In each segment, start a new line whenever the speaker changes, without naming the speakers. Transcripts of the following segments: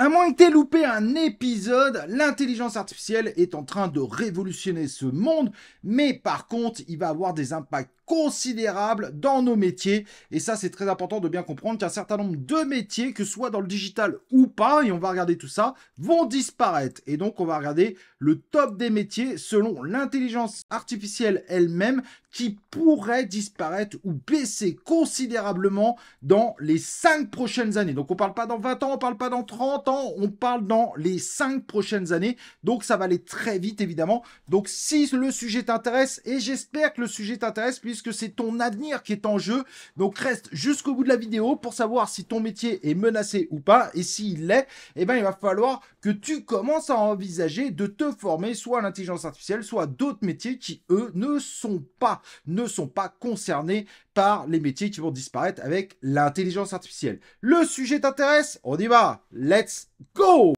À moins que t'aies loupé un épisode, l'intelligence artificielle est en train de révolutionner ce monde, mais par contre, il va avoir des impacts considérables dans nos métiers. Et ça, c'est très important de bien comprendre qu'un certain nombre de métiers, que ce soit dans le digital ou pas, et on va regarder tout ça, vont disparaître. Et donc, on va regarder le top des métiers selon l'intelligence artificielle elle-même qui pourrait disparaître ou baisser considérablement dans les 5 prochaines années. Donc, on ne parle pas dans 20 ans, on ne parle pas dans 30 ans, on parle dans les 5 prochaines années. Donc, ça va aller très vite, évidemment. Donc, si le sujet t'intéresse, et j'espère que le sujet t'intéresse, puisque c'est ton avenir qui est en jeu, donc reste jusqu'au bout de la vidéo pour savoir si ton métier est menacé ou pas. Et s'il l'est, eh ben, il va falloir que tu commences à envisager de te former soit à l'intelligence artificielle, soit à d'autres métiers qui, eux, ne sont pas concernés par les métiers qui vont disparaître avec l'intelligence artificielle. Le sujet t'intéresse? On y va! Let's go!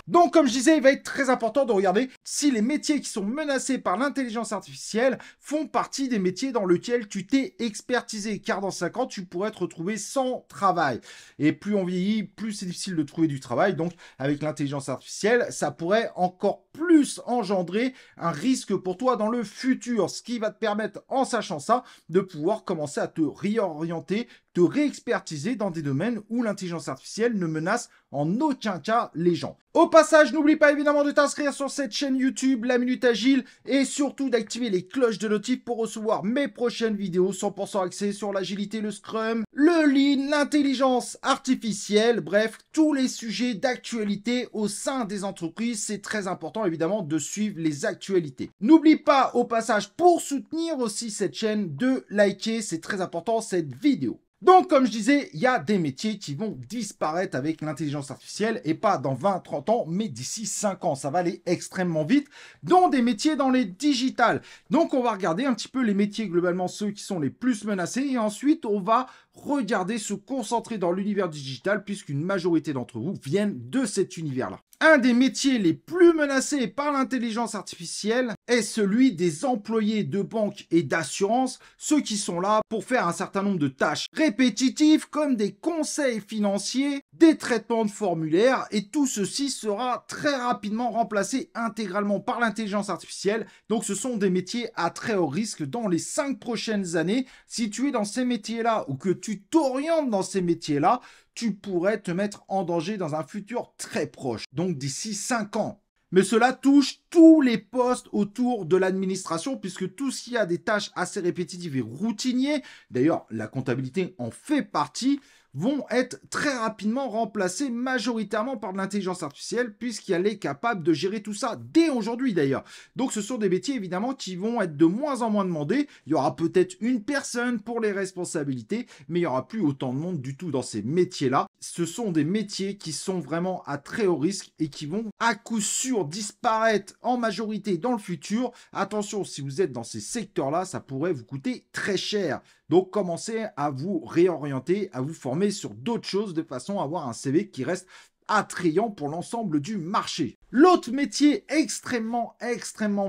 Donc, comme je disais, il va être très important de regarder si les métiers qui sont menacés par l'intelligence artificielle font partie des métiers dans lesquels tu t'es expertisé. Car dans 5 ans, tu pourrais te retrouver sans travail. Et plus on vieillit, plus c'est difficile de trouver du travail. Donc, avec l'intelligence artificielle, ça pourrait encore plus engendrer un risque pour toi dans le futur. Ce qui va te permettre, en sachant ça, de pouvoir commencer à te réorienter, te réexpertiser dans des domaines où l'intelligence artificielle ne menace en aucun cas les gens. Au passage, n'oublie pas évidemment de t'inscrire sur cette chaîne YouTube, La Minute Agile, et surtout d'activer les cloches de notif pour recevoir mes prochaines vidéos 100% axées sur l'agilité, le Scrum, le Lean, l'intelligence artificielle, bref, tous les sujets d'actualité au sein des entreprises. C'est très important évidemment de suivre les actualités. N'oublie pas au passage, pour soutenir aussi cette chaîne, de liker, c'est très important, cette vidéo. Donc, comme je disais, il y a des métiers qui vont disparaître avec l'intelligence artificielle et pas dans 20-30 ans, mais d'ici 5 ans. Ça va aller extrêmement vite, dont des métiers dans les digitales. Donc, on va regarder un petit peu les métiers, globalement, ceux qui sont les plus menacés. Et ensuite, on va regarder, se concentrer dans l'univers digital, puisqu'une majorité d'entre vous viennent de cet univers-là. Un des métiers les plus menacés par l'intelligence artificielle est celui des employés de banque et d'assurance, ceux qui sont là pour faire un certain nombre de tâches répétitives comme des conseils financiers, des traitements de formulaires, et tout ceci sera très rapidement remplacé intégralement par l'intelligence artificielle. Donc ce sont des métiers à très haut risque dans les 5 prochaines années. Si tu es dans ces métiers-là ou que tu t'orientes dans ces métiers-là, tu pourrais te mettre en danger dans un futur très proche, donc d'ici 5 ans. Mais cela touche tous les postes autour de l'administration, puisque tout ce qui a des tâches assez répétitives et routiniers, d'ailleurs la comptabilité en fait partie, vont être très rapidement remplacés majoritairement par de l'intelligence artificielle, puisqu'elle est capable de gérer tout ça dès aujourd'hui d'ailleurs. Donc ce sont des métiers évidemment qui vont être de moins en moins demandés. Il y aura peut-être une personne pour les responsabilités, mais il n'y aura plus autant de monde du tout dans ces métiers-là. Ce sont des métiers qui sont vraiment à très haut risque et qui vont à coup sûr disparaître en majorité dans le futur. Attention, si vous êtes dans ces secteurs-là, ça pourrait vous coûter très cher. Donc, commencez à vous réorienter, à vous former sur d'autres choses de façon à avoir un CV qui reste attrayant pour l'ensemble du marché. L'autre métier extrêmement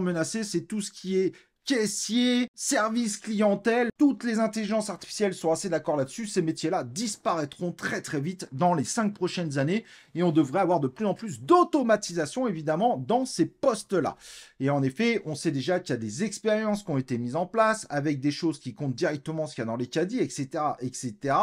menacé, c'est tout ce qui est caissier, service clientèle. Toutes les intelligences artificielles sont assez d'accord là-dessus. Ces métiers-là disparaîtront très vite dans les 5 prochaines années et on devrait avoir de plus en plus d'automatisation évidemment dans ces postes-là. Et en effet, on sait déjà qu'il y a des expériences qui ont été mises en place avec des choses qui comptent directement ce qu'il y a dans les caddies, etc., etc.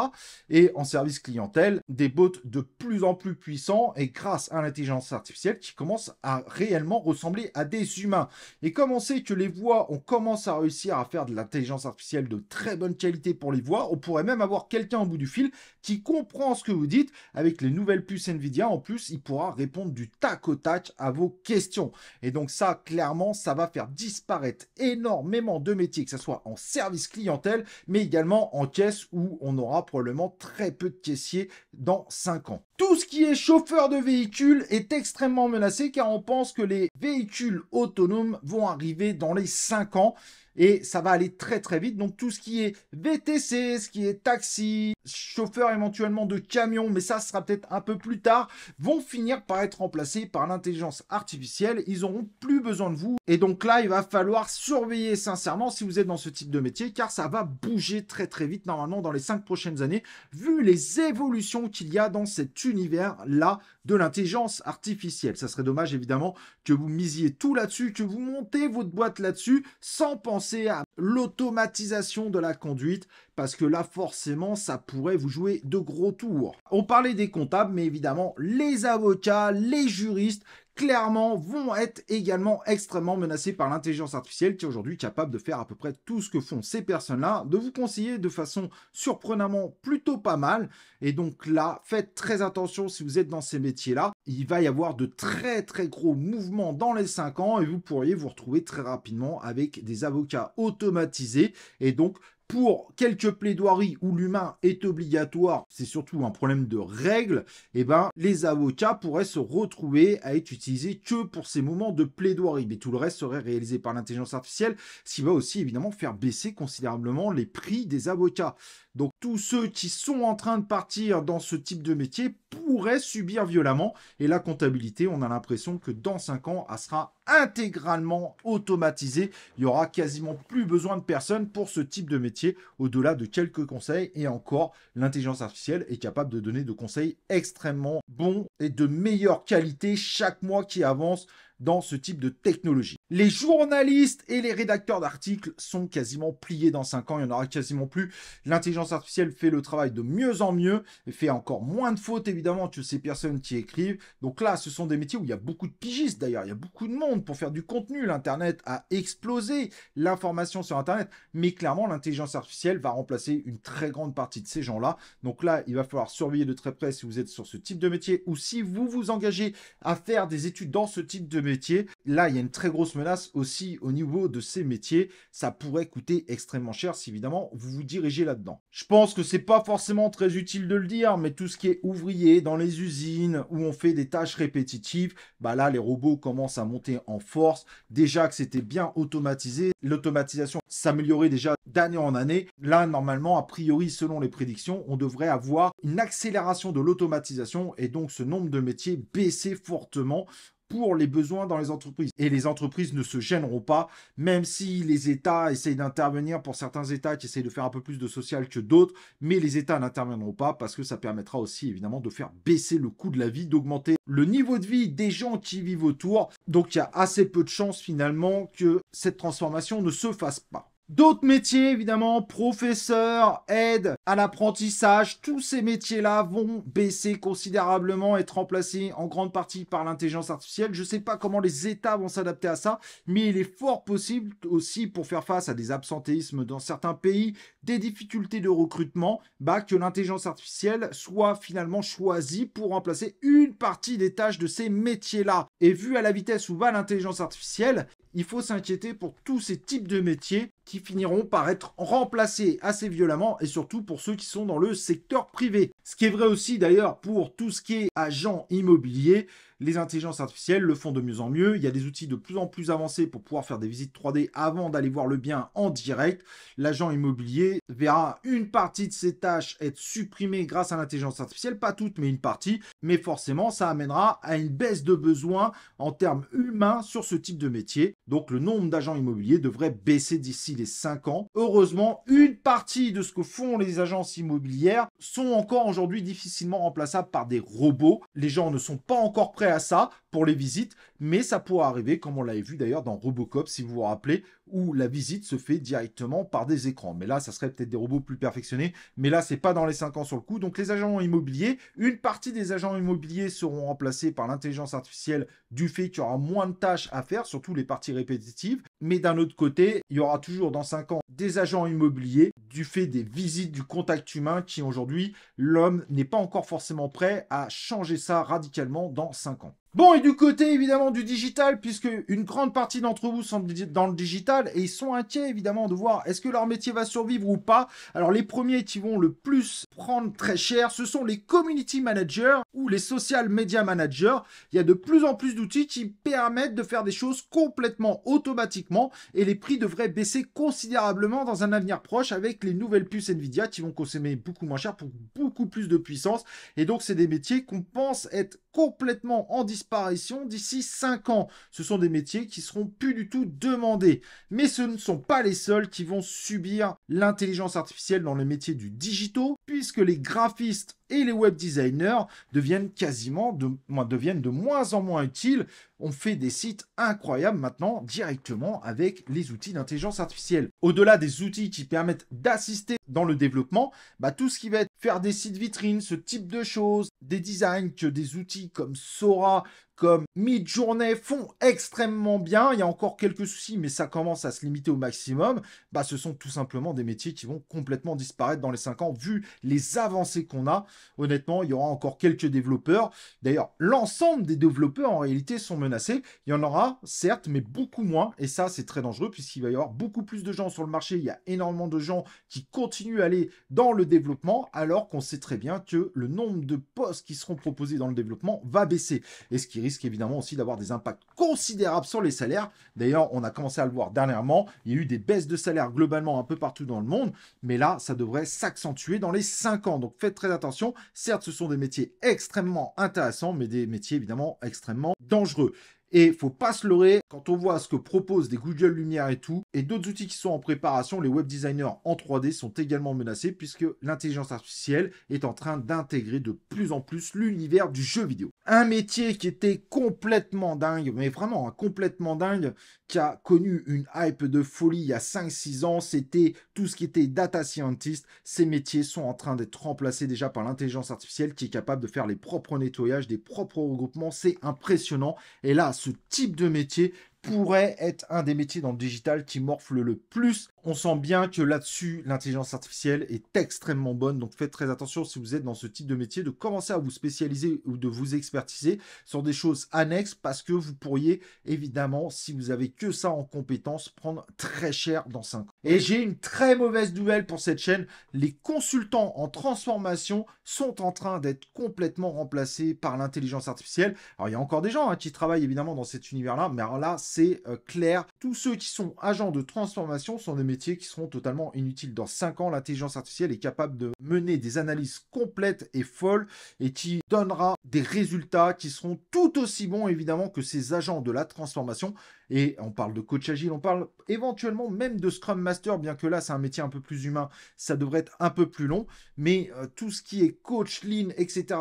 Et en service clientèle, des bots de plus en plus puissants et grâce à l'intelligence artificielle qui commence à réellement ressembler à des humains. Et comme on sait que les voix, on commence à réussir à faire de l'intelligence artificielle de très bonne qualité pour les voix, on pourrait même avoir quelqu'un au bout du fil qui comprend ce que vous dites. Avec les nouvelles puces Nvidia, en plus, il pourra répondre du tac au tac à vos questions. Et donc ça, clairement, ça va faire disparaître énormément de métiers, que ce soit en service clientèle, mais également en caisse où on aura probablement très peu de caissiers dans 5 ans. Tout ce qui est chauffeur de véhicules est extrêmement menacé car on pense que les véhicules autonomes vont arriver dans les 5 ans. et ça va aller très très vite. Donc tout ce qui est VTC, ce qui est taxi, chauffeur éventuellement de camion, mais ça sera peut-être un peu plus tard, vont finir par être remplacés par l'intelligence artificielle. Ils n'auront plus besoin de vous. Et donc là, il va falloir surveiller sincèrement si vous êtes dans ce type de métier, car ça va bouger très très vite normalement dans les 5 prochaines années, vu les évolutions qu'il y a dans cet univers-là de l'intelligence artificielle. Ça serait dommage évidemment que vous misiez tout là-dessus, que vous montez votre boîte là-dessus, sans penser à l'automatisation de la conduite, parce que là, forcément, ça pourrait vous jouer de gros tours. On parlait des comptables, mais évidemment, les avocats, les juristes, clairement, vont être également extrêmement menacés par l'intelligence artificielle, qui est aujourd'hui capable de faire à peu près tout ce que font ces personnes-là, de vous conseiller de façon surprenamment plutôt pas mal. Et donc là, faites très attention si vous êtes dans ces métiers-là. Il va y avoir de très très gros mouvements dans les 5 ans, et vous pourriez vous retrouver très rapidement avec des avocats automatisés. Et donc, pour quelques plaidoiries où l'humain est obligatoire, c'est surtout un problème de règles, et ben les avocats pourraient se retrouver à être utilisés que pour ces moments de plaidoirie. Mais tout le reste serait réalisé par l'intelligence artificielle, ce qui va aussi évidemment faire baisser considérablement les prix des avocats. Donc tous ceux qui sont en train de partir dans ce type de métier pourraient subir violemment. Et la comptabilité, on a l'impression que dans 5 ans, elle sera intégralement automatisée. Il n'y aura quasiment plus besoin de personnes pour ce type de métier, au-delà de quelques conseils. Et encore, l'intelligence artificielle est capable de donner de conseils extrêmement bons et de meilleure qualité chaque mois qui avance dans ce type de technologie. Les journalistes et les rédacteurs d'articles sont quasiment pliés dans 5 ans, il n'y en aura quasiment plus. L'intelligence artificielle fait le travail de mieux en mieux et fait encore moins de fautes évidemment que ces personnes qui écrivent. Donc là, ce sont des métiers où il y a beaucoup de pigistes d'ailleurs, il y a beaucoup de monde pour faire du contenu. L'Internet a explosé l'information sur Internet, mais clairement, l'intelligence artificielle va remplacer une très grande partie de ces gens-là. Donc là, il va falloir surveiller de très près si vous êtes sur ce type de métier ou si vous vous engagez à faire des études dans ce type de métier. Là, il y a une très grosse menace aussi au niveau de ces métiers. Ça pourrait coûter extrêmement cher si évidemment vous vous dirigez là-dedans. Je pense que c'est pas forcément très utile de le dire, mais tout ce qui est ouvrier dans les usines où on fait des tâches répétitives, bah là, les robots commencent à monter en force. Déjà que c'était bien automatisé, l'automatisation s'améliorait déjà d'année en année. Là, normalement, a priori, selon les prédictions, on devrait avoir une accélération de l'automatisation et donc ce nombre de métiers baisser fortement pour les besoins dans les entreprises. Et les entreprises ne se gêneront pas, même si les États essayent d'intervenir pour certains États qui essayent de faire un peu plus de social que d'autres, mais les États n'interviendront pas parce que ça permettra aussi évidemment de faire baisser le coût de la vie, d'augmenter le niveau de vie des gens qui vivent autour. Donc il y a assez peu de chances finalement que cette transformation ne se fasse pas. D'autres métiers, évidemment, professeurs, aide à l'apprentissage, tous ces métiers-là vont baisser considérablement, être remplacés en grande partie par l'intelligence artificielle. Je ne sais pas comment les États vont s'adapter à ça, mais il est fort possible aussi pour faire face à des absentéismes dans certains pays, des difficultés de recrutement, que l'intelligence artificielle soit finalement choisie pour remplacer une partie des tâches de ces métiers-là. Et vu à la vitesse où va l'intelligence artificielle, il faut s'inquiéter pour tous ces types de métiers qui finiront par être remplacés assez violemment et surtout pour ceux qui sont dans le secteur privé. Ce qui est vrai aussi d'ailleurs pour tout ce qui est agent immobilier. Les intelligences artificielles le font de mieux en mieux. Il y a des outils de plus en plus avancés pour pouvoir faire des visites 3D avant d'aller voir le bien en direct. L'agent immobilier verra une partie de ses tâches être supprimée grâce à l'intelligence artificielle. Pas toutes, mais une partie. Mais forcément, ça amènera à une baisse de besoins en termes humains sur ce type de métier. Donc, le nombre d'agents immobiliers devrait baisser d'ici les 5 ans. Heureusement, une partie de ce que font les agences immobilières sont encore aujourd'hui difficilement remplaçables par des robots. Les gens ne sont pas encore prêts à ça pour les visites, mais ça pourra arriver, comme on l'avait vu d'ailleurs dans Robocop, si vous vous rappelez, où la visite se fait directement par des écrans. Mais là, ça serait peut-être des robots plus perfectionnés, mais là, c'est pas dans les 5 ans sur le coup. Donc, les agents immobiliers, une partie des agents immobiliers seront remplacés par l'intelligence artificielle du fait qu'il y aura moins de tâches à faire, surtout les parties répétitives. Mais d'un autre côté, il y aura toujours dans 5 ans des agents immobiliers du fait des visites, du contact humain qui aujourd'hui, l'homme n'est pas encore forcément prêt à changer ça radicalement dans 5 ans. Bon, et du côté évidemment du digital, puisque une grande partie d'entre vous sont dans le digital et ils sont inquiets évidemment de voir est-ce que leur métier va survivre ou pas. Alors les premiers qui vont le plus prendre très cher, ce sont les community managers ou les social media managers. Il y a de plus en plus d'outils qui permettent de faire des choses complètement automatiquement et les prix devraient baisser considérablement dans un avenir proche avec les nouvelles puces Nvidia qui vont consommer beaucoup moins cher pour beaucoup plus de puissance. Et donc, c'est des métiers qu'on pense être complètement en disparition d'ici 5 ans. Ce sont des métiers qui seront plus du tout demandés. Mais ce ne sont pas les seuls qui vont subir l'intelligence artificielle dans les métiers du digitaux, puisque les graphistes et les web designers deviennent de moins en moins utiles. On fait des sites incroyables maintenant directement avec les outils d'intelligence artificielle. Au-delà des outils qui permettent d'assister dans le développement, tout ce qui va être faire des sites vitrines, ce type de choses, des designs que des outils comme Sora, comme Midjourney font extrêmement bien. Il y a encore quelques soucis, mais ça commence à se limiter au maximum. Ce sont tout simplement des métiers qui vont complètement disparaître dans les 5 ans, vu les avancées qu'on a. Honnêtement, il y aura encore quelques développeurs. D'ailleurs, l'ensemble des développeurs, en réalité, sont menacés. Il y en aura, certes, mais beaucoup moins. Et ça, c'est très dangereux, puisqu'il va y avoir beaucoup plus de gens sur le marché. Il y a énormément de gens qui continuent à aller dans le développement, alors qu'on sait très bien que le nombre de postes qui seront proposés dans le développement va baisser. Et ce qui risque évidemment aussi d'avoir des impacts considérables sur les salaires. D'ailleurs, on a commencé à le voir dernièrement, il y a eu des baisses de salaire globalement un peu partout dans le monde, mais là, ça devrait s'accentuer dans les 5 ans. Donc faites très attention. Certes, ce sont des métiers extrêmement intéressants, mais des métiers évidemment extrêmement dangereux. Et faut pas se leurrer, quand on voit ce que proposent des Google Lumière et tout, et d'autres outils qui sont en préparation, les web designers en 3D sont également menacés puisque l'intelligence artificielle est en train d'intégrer de plus en plus l'univers du jeu vidéo. Un métier qui était complètement dingue, mais vraiment complètement dingue, qui a connu une hype de folie il y a 5-6 ans, c'était tout ce qui était data scientist. Ces métiers sont en train d'être remplacés déjà par l'intelligence artificielle qui est capable de faire les propres nettoyages, des propres regroupements. C'est impressionnant. Et là, ce type de métier pourrait être un des métiers dans le digital qui morfle le plus. On sent bien que là-dessus, l'intelligence artificielle est extrêmement bonne. Donc faites très attention si vous êtes dans ce type de métier, de commencer à vous spécialiser ou de vous expertiser sur des choses annexes parce que vous pourriez évidemment, si vous avez que ça en compétences, prendre très cher dans 5 ans. Et j'ai une très mauvaise nouvelle pour cette chaîne. Les consultants en transformation sont en train d'être complètement remplacés par l'intelligence artificielle. Alors il y a encore des gens qui travaillent évidemment dans cet univers-là, mais alors là, c'est clair. Tous ceux qui sont agents de transformation sont des métiers qui seront totalement inutiles. Dans 5 ans, l'intelligence artificielle est capable de mener des analyses complètes et folles et qui donnera des résultats qui seront tout aussi bons évidemment que ces agents de la transformation. Et on parle de coach agile, on parle éventuellement même de Scrum Master, bien que là, c'est un métier un peu plus humain, ça devrait être un peu plus long. Mais tout ce qui est coach lean, etc.,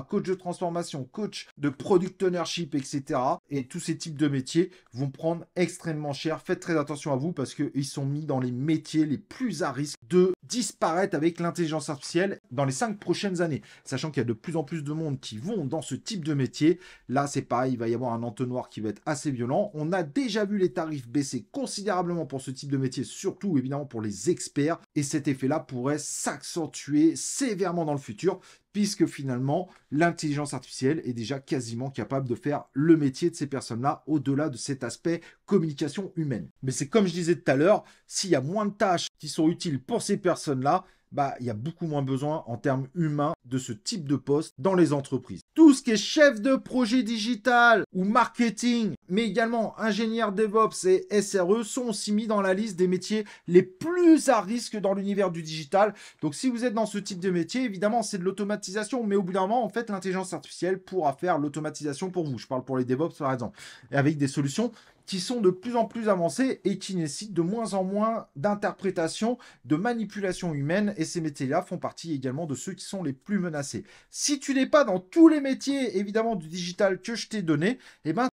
coach de transformation, coach de product ownership, etc., et tous ces types de métiers vont prendre extrêmement cher. Faites très attention à vous parce qu'ils sont mis dans les métiers les plus à risque de disparaître avec l'intelligence artificielle dans les 5 prochaines années. Sachant qu'il y a de plus en plus de monde qui vont dans ce type de métier. Là, c'est pareil, il va y avoir un entonnoir qui va être assez violent. On a déjà vu les tarifs baisser considérablement pour ce type de métier, surtout évidemment pour les experts. Et cet effet-là pourrait s'accentuer sévèrement dans le futur, puisque finalement, l'intelligence artificielle est déjà quasiment capable de faire le métier de ces personnes-là, au-delà de cet aspect communication humaine. Mais c'est comme je disais tout à l'heure, s'il y a moins de tâches qui sont utiles pour ces personnes-là, il y a beaucoup moins besoin en termes humains de ce type de poste dans les entreprises. Tout ce qui est chef de projet digital ou marketing, mais également ingénieur DevOps et SRE sont aussi mis dans la liste des métiers les plus à risque dans l'univers du digital. Donc si vous êtes dans ce type de métier, évidemment c'est de l'automatisation, mais au bout d'un moment, en fait, l'intelligence artificielle pourra faire l'automatisation pour vous. Je parle pour les DevOps par exemple, et avec des solutions qui sont de plus en plus avancées et qui nécessitent de moins en moins d'interprétation, de manipulation humaine, et ces métiers-là font partie également de ceux qui sont les plus menacés. Si tu n'es pas dans tous les métiers, évidemment, du digital que je t'ai donné,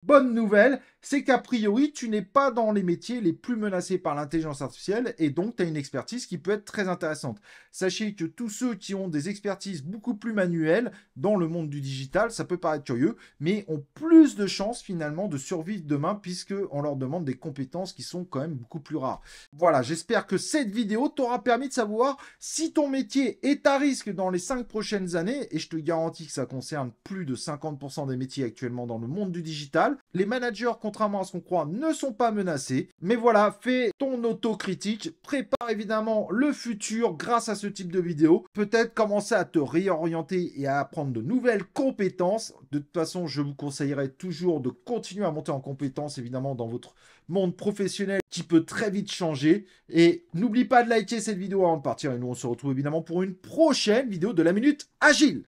bonne nouvelle, c'est qu'a priori, tu n'es pas dans les métiers les plus menacés par l'intelligence artificielle, et donc tu as une expertise qui peut être très intéressante. Sachez que tous ceux qui ont des expertises beaucoup plus manuelles dans le monde du digital, ça peut paraître curieux, mais ont plus de chances finalement de survivre demain, puisque qu'on leur demande des compétences qui sont quand même beaucoup plus rares. Voilà, j'espère que cette vidéo t'aura permis de savoir si ton métier est à risque dans les 5 prochaines années, et je te garantis que ça concerne plus de 50% des métiers actuellement dans le monde du digital. Les managers, contrairement à ce qu'on croit, ne sont pas menacés. Mais voilà, fais ton autocritique, prépare évidemment le futur grâce à ce type de vidéo. Peut-être commencer à te réorienter et à apprendre de nouvelles compétences. De toute façon, je vous conseillerais toujours de continuer à monter en compétences, évidemment, dans votre monde professionnel qui peut très vite changer. Et n'oublie pas de liker cette vidéo avant de partir. Et nous, on se retrouve évidemment pour une prochaine vidéo de la Minute Agile.